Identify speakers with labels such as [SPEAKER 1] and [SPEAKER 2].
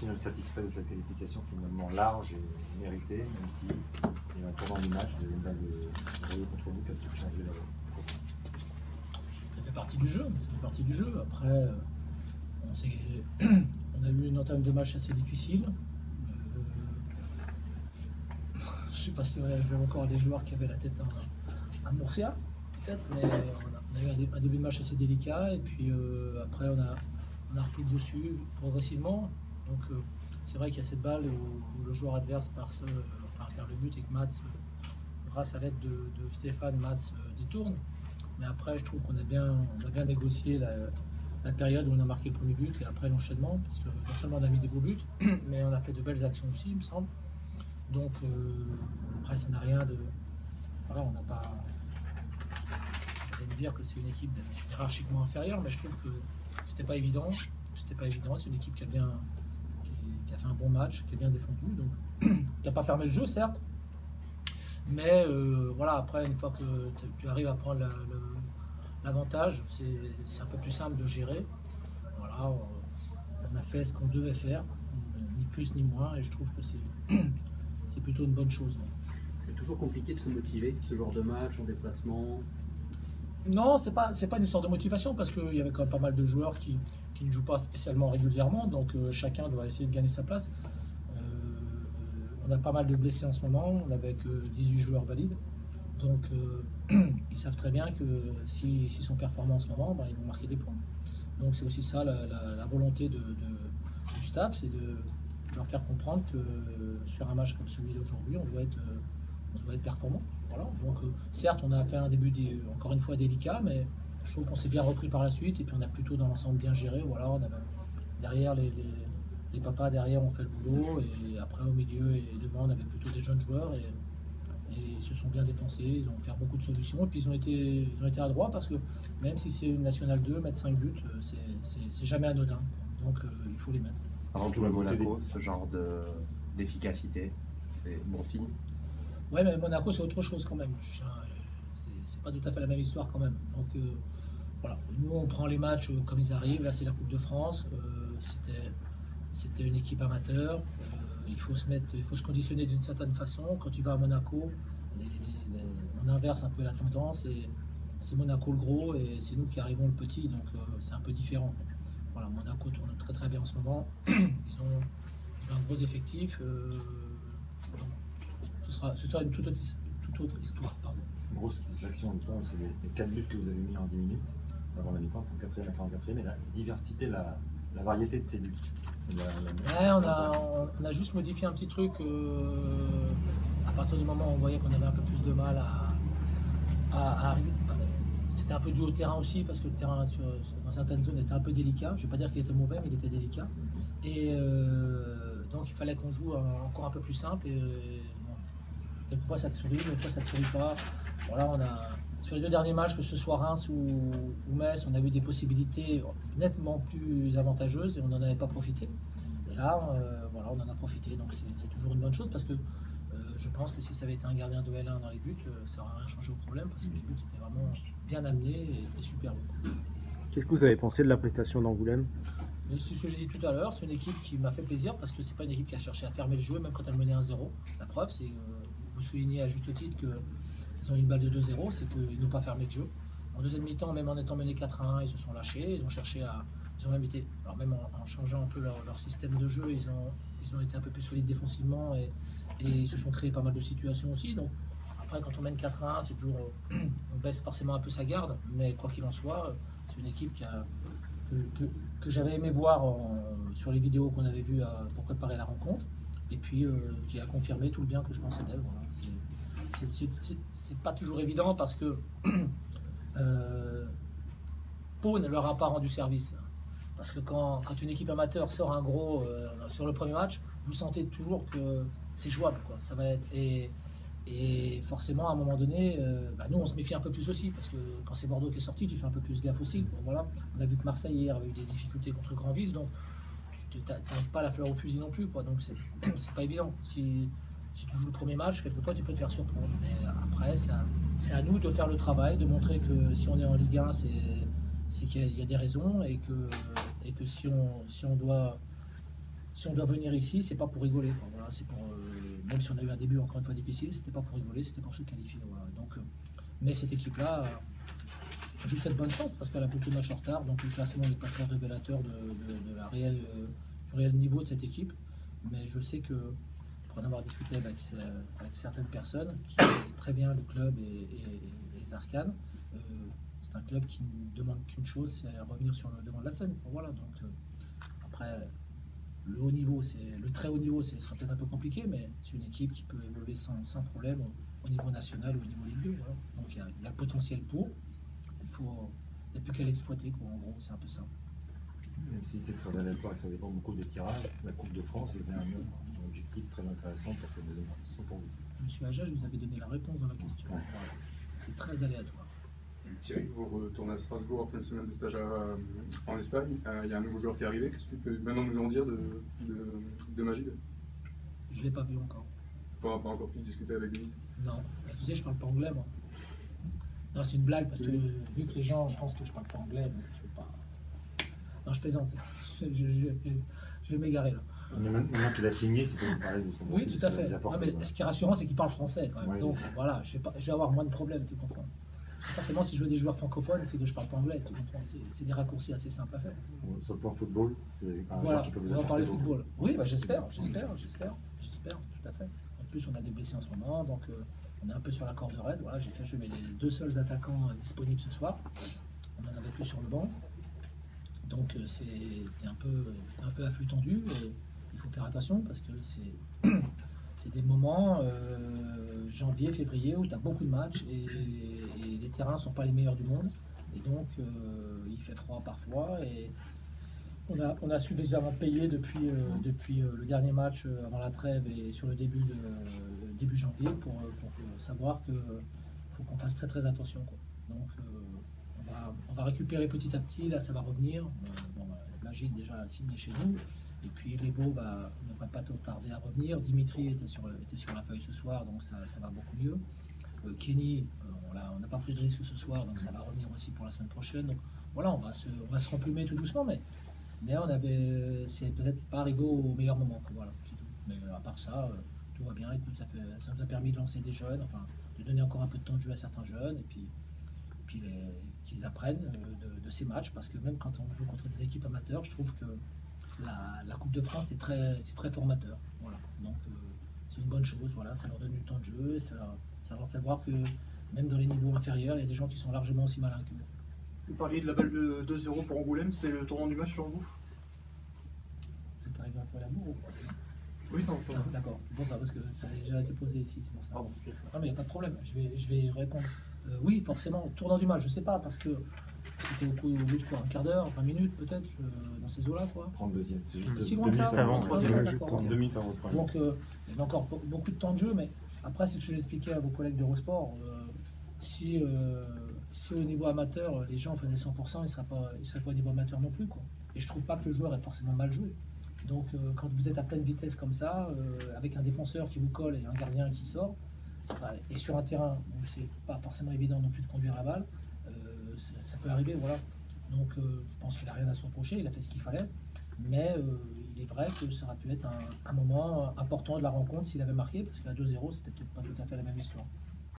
[SPEAKER 1] final satisfait de cette qualification finalement large et méritée, même si il y a un tournant du match, une balle de Rio contre vous qui a changé la voie.
[SPEAKER 2] Ça fait partie du jeu, Après, on a eu une entame de match assez difficile. Je ne sais pas si j'avais encore des joueurs qui avaient la tête à Murcia, peut-être, mais on a eu un début de match assez délicat, et puis après on a repris le dessus progressivement. Donc c'est vrai qu'il y a cette balle où le joueur adverse passe, vers le but, et que Mats, grâce à l'aide de Stéphane, Mats détourne. Mais après, je trouve qu'on a bien négocié la période où on a marqué le premier but et après l'enchaînement, parce que non seulement on a mis des beaux buts, mais on a fait de belles actions aussi, il me semble. Donc après, ça n'a rien de... Voilà, on n'a pas... Je vais me dire que c'est une équipe hiérarchiquement inférieure, mais je trouve que c'était pas évident. C'est une équipe qui a fait un bon match, qui a bien défendu, donc qui n'a pas fermé le jeu, certes. Mais voilà, après, une fois que tu arrives à prendre l'avantage, c'est un peu plus simple de gérer. Voilà, on a fait ce qu'on devait faire, ni plus ni moins, et je trouve que c'est plutôt une bonne chose.
[SPEAKER 3] C'est toujours compliqué de se motiver, ce genre de match, en déplacement?
[SPEAKER 2] Non, c'est pas une histoire de motivation, parce qu'il y avait quand même pas mal de joueurs qui ne jouent pas spécialement régulièrement, donc chacun doit essayer de gagner sa place. On a pas mal de blessés en ce moment, on avait que 18 joueurs valides, donc ils savent très bien que s'ils sont performants en ce moment, ils vont marquer des points. Donc c'est aussi ça la volonté du staff, c'est de leur faire comprendre que sur un match comme celui d'aujourd'hui, on doit être performant. Voilà. Donc certes, on a fait un début encore une fois délicat, mais je trouve qu'on s'est bien repris par la suite, et puis on a plutôt dans l'ensemble bien géré. Voilà, on avait derrière les papas derrière ont fait le boulot, et après au milieu et devant on avait plutôt des jeunes joueurs, et ils se sont bien dépensés, ils ont fait beaucoup de solutions, et puis ils ont été adroits, parce que même si c'est une Nationale 2, mettre 5 buts, c'est jamais anodin, donc il faut les mettre.
[SPEAKER 4] Avant de jouer à Monaco, ce genre d'efficacité, c'est bon signe?
[SPEAKER 2] Ouais, mais Monaco c'est autre chose quand même, c'est pas tout à fait la même histoire quand même, donc voilà, nous on prend les matchs comme ils arrivent. Là c'est la Coupe de France, c'était une équipe amateur, il faut se conditionner d'une certaine façon. Quand tu vas à Monaco, on inverse un peu la tendance, et c'est Monaco le gros et c'est nous qui arrivons le petit, donc c'est un peu différent. Voilà, Monaco tourne très très bien en ce moment, ils ont un gros effectif, donc ce sera une toute autre histoire. Pardon.
[SPEAKER 1] Grosse satisfaction, c'est les 4 buts que vous avez mis en 10 minutes avant la mi-temps, 34e à 44e, et la diversité, la variété de ces buts.
[SPEAKER 2] Ouais, on a juste modifié un petit truc à partir du moment où on voyait qu'on avait un peu plus de mal à arriver. C'était un peu dû au terrain aussi, parce que le terrain dans certaines zones était un peu délicat. Je ne vais pas dire qu'il était mauvais, mais il était délicat. Et donc il fallait qu'on joue encore un peu plus simple. Et quelquefois ça te sourit, quelquefois ça te sourit pas. Voilà, sur les 2 derniers matchs, que ce soit Reims ou Metz, on a eu des possibilités nettement plus avantageuses et on n'en avait pas profité. Et là, voilà, on en a profité, donc c'est toujours une bonne chose, parce que je pense que si ça avait été un gardien de L1 dans les buts, ça n'aurait rien changé au problème, parce que les buts étaient vraiment bien amenés et super beaux.
[SPEAKER 5] Qu'est-ce que vous avez pensé de la prestation d'Angoulême?
[SPEAKER 2] C'est ce que j'ai dit tout à l'heure, c'est une équipe qui m'a fait plaisir, parce que c'est pas une équipe qui a cherché à fermer le jeu, même quand elle menait 1-0. La preuve, c'est vous soulignez à juste titre qu'ils ont une balle de 2-0, c'est qu'ils n'ont pas fermé le jeu. En deuxième mi-temps, même en étant menés 4-1, ils se sont lâchés, ils ont cherché ils ont même été, alors même en changeant un peu leur système de jeu, ils ont été un peu plus solides défensivement, et ils se sont créés pas mal de situations aussi. Donc après, quand on mène 4-1, c'est toujours, on baisse forcément un peu sa garde, mais quoi qu'il en soit, c'est une équipe que j'avais aimé voir sur les vidéos qu'on avait vues pour préparer la rencontre, et puis qui a confirmé tout le bien que je pensais d'elle. Voilà. C'est pas toujours évident, parce que Pau ne leur a pas rendu service. Parce que quand une équipe amateur sort un gros sur le premier match, vous sentez toujours que c'est jouable, quoi. Ça va être, et forcément, à un moment donné, nous on se méfie un peu plus aussi, parce que quand c'est Bordeaux qui est sorti, tu fais un peu plus gaffe aussi. Bon, voilà. On a vu que Marseille hier avait eu des difficultés contre Granville, donc tu n'arrives pas à la fleur au fusil non plus, quoi. Donc c'est pas évident. Si tu joues le premier match, quelquefois tu peux te faire surprendre. Mais après, c'est à nous de faire le travail, de montrer que si on est en Ligue 1, c'est qu'il y a des raisons, et que si on doit si on doit venir ici, c'est pas pour rigoler, quoi. Voilà, c'est pour, même si on a eu un début encore une fois difficile, c'était pas pour rigoler, c'était pour se qualifier. Voilà. Donc, mais cette équipe-là, je lui souhaite bonne chance parce qu'elle a beaucoup de matchs en retard, donc le classement n'est pas très révélateur de la réelle, du réel niveau de cette équipe. Mais je sais que, pour en avoir discuté avec certaines personnes qui connaissent très bien le club et les arcanes, c'est un club qui ne demande qu'une chose, c'est revenir sur le devant de la scène. Voilà, donc après, le haut niveau, le très haut niveau, ce sera peut-être un peu compliqué, mais c'est une équipe qui peut évoluer sans problème au niveau national ou au niveau Ligue 2. Voilà. Donc il y a le potentiel pour. Il n'y a plus qu'à l'exploiter, quoi. En gros, c'est un peu ça.
[SPEAKER 1] Même si c'est très aléatoire et que ça dépend beaucoup des tirages, la Coupe de France devient un objectif très intéressant pour cette deuxième partie pour vous.
[SPEAKER 2] Monsieur Aja, je vous avais donné la réponse dans la question.
[SPEAKER 1] Ouais.
[SPEAKER 2] Voilà. C'est très aléatoire.
[SPEAKER 6] Thierry, vous retournez à Strasbourg après une semaine de stage en Espagne. Il y a un nouveau joueur qui est arrivé. Qu'est-ce que tu peux maintenant nous en dire de Magid?
[SPEAKER 2] Je ne l'ai pas vu encore.
[SPEAKER 6] Pas encore pu discuter avec lui.
[SPEAKER 2] Non, tu sais, je parle pas anglais, moi. Non, c'est une blague parce que vu que les gens pensent que je parle pas anglais, donc je vais pas. Non, je plaisante. Je vais m'égarer là.
[SPEAKER 1] Mais maintenant qu'il a signé, tu peux nous parler de son
[SPEAKER 2] Oui,
[SPEAKER 1] profil,
[SPEAKER 2] tout à
[SPEAKER 1] ce
[SPEAKER 2] fait.
[SPEAKER 1] qu'il apporte,
[SPEAKER 2] Ouais, mais
[SPEAKER 1] voilà.
[SPEAKER 2] ce qui est rassurant, c'est qu'il parle français quand même.
[SPEAKER 1] Ouais,
[SPEAKER 2] Donc
[SPEAKER 1] je sais.
[SPEAKER 2] voilà, je vais avoir moins de problèmes, tu comprends. Forcément, si je veux des joueurs francophones, c'est que je parle pas anglais, tu comprends. C'est des raccourcis assez simples à faire.
[SPEAKER 1] Sur le plan football, c'est un
[SPEAKER 2] Voilà,
[SPEAKER 1] joueur qui peut vous
[SPEAKER 2] on va
[SPEAKER 1] apporter
[SPEAKER 2] parler
[SPEAKER 1] beaucoup.
[SPEAKER 2] football. Oui, bah, j'espère, tout à fait. En plus, on a des blessés en ce moment, donc on est un peu sur la corde raide. Voilà, j'ai fait jouer les deux seuls attaquants disponibles ce soir. On n'en avait plus sur le banc. Donc c'était un peu à flux tendu et il faut faire attention parce que c'est des moments, janvier, février, où tu as beaucoup de matchs et les terrains ne sont pas les meilleurs du monde. Et donc il fait froid parfois et on a suffisamment payé depuis le dernier match avant la trêve et sur le début janvier pour savoir qu'il faut qu'on fasse très très attention, quoi. Donc on va récupérer petit à petit, là ça va revenir. Magid déjà signé chez nous. Et puis Lebo ne devrait pas trop tarder à revenir. Dimitri était sur la feuille ce soir, donc ça va beaucoup mieux. Kenny, on n'a pas pris de risque ce soir, donc ça va revenir aussi pour la semaine prochaine. Donc voilà, on va se remplumer tout doucement, mais c'est peut-être pas arrivé au meilleur moment, quoi. Voilà, c'est tout. Mais à part ça, tout va bien. Et tout, ça nous a permis de lancer des jeunes, enfin de donner encore un peu de temps de jeu à certains jeunes, et puis qu'ils apprennent de ces matchs, parce que même quand on joue contre des équipes amateurs, je trouve que la Coupe de France c'est très formateur. Voilà. Donc c'est une bonne chose, voilà, ça leur donne du temps de jeu, ça leur fait voir que même dans les niveaux inférieurs, il y a des gens qui sont largement aussi malins qu'eux.
[SPEAKER 7] Vous parliez de la balle de 2-0 pour Angoulême, c'est le tournant du match selon vous?
[SPEAKER 2] Vous êtes arrivé un peu à la bourre ou quoi?
[SPEAKER 7] Oui, non,
[SPEAKER 2] Ah, d'accord, c'est pour ça, parce que ça a déjà été posé ici, c'est pour ça.
[SPEAKER 7] pardon.
[SPEAKER 2] Non mais il n'y a pas de problème, je vais y répondre. Oui, forcément, tournant du match, je sais pas, parce que c'était au bout de quoi, un quart d'heure, 20 minutes peut-être, dans ces eaux-là, quoi.
[SPEAKER 1] 32e, c'est juste
[SPEAKER 2] Si
[SPEAKER 1] 2
[SPEAKER 2] loin que ça,
[SPEAKER 1] minutes
[SPEAKER 5] avant,
[SPEAKER 1] avant.
[SPEAKER 2] ouais,
[SPEAKER 5] ouais,
[SPEAKER 2] d'accord,
[SPEAKER 1] 32
[SPEAKER 2] ok.
[SPEAKER 1] minutes avant le premier.
[SPEAKER 2] Donc il y avait encore beaucoup de temps de jeu, mais après, c'est ce que je l'expliquais à vos collègues d'Eurosport. Si au niveau amateur, les gens faisaient 100%, ils ne seraient pas au niveau amateur non plus, quoi. Et je trouve pas que le joueur ait forcément mal joué. Donc quand vous êtes à pleine vitesse comme ça, avec un défenseur qui vous colle et un gardien qui sort, et sur un terrain où c'est pas forcément évident non plus de conduire la balle, ça peut arriver, voilà. Donc je pense qu'il n'a rien à se reprocher, il a fait ce qu'il fallait, mais il est vrai que ça aurait pu être un moment important de la rencontre s'il avait marqué, parce qu'à 2-0, c'était peut-être pas tout à fait la même histoire.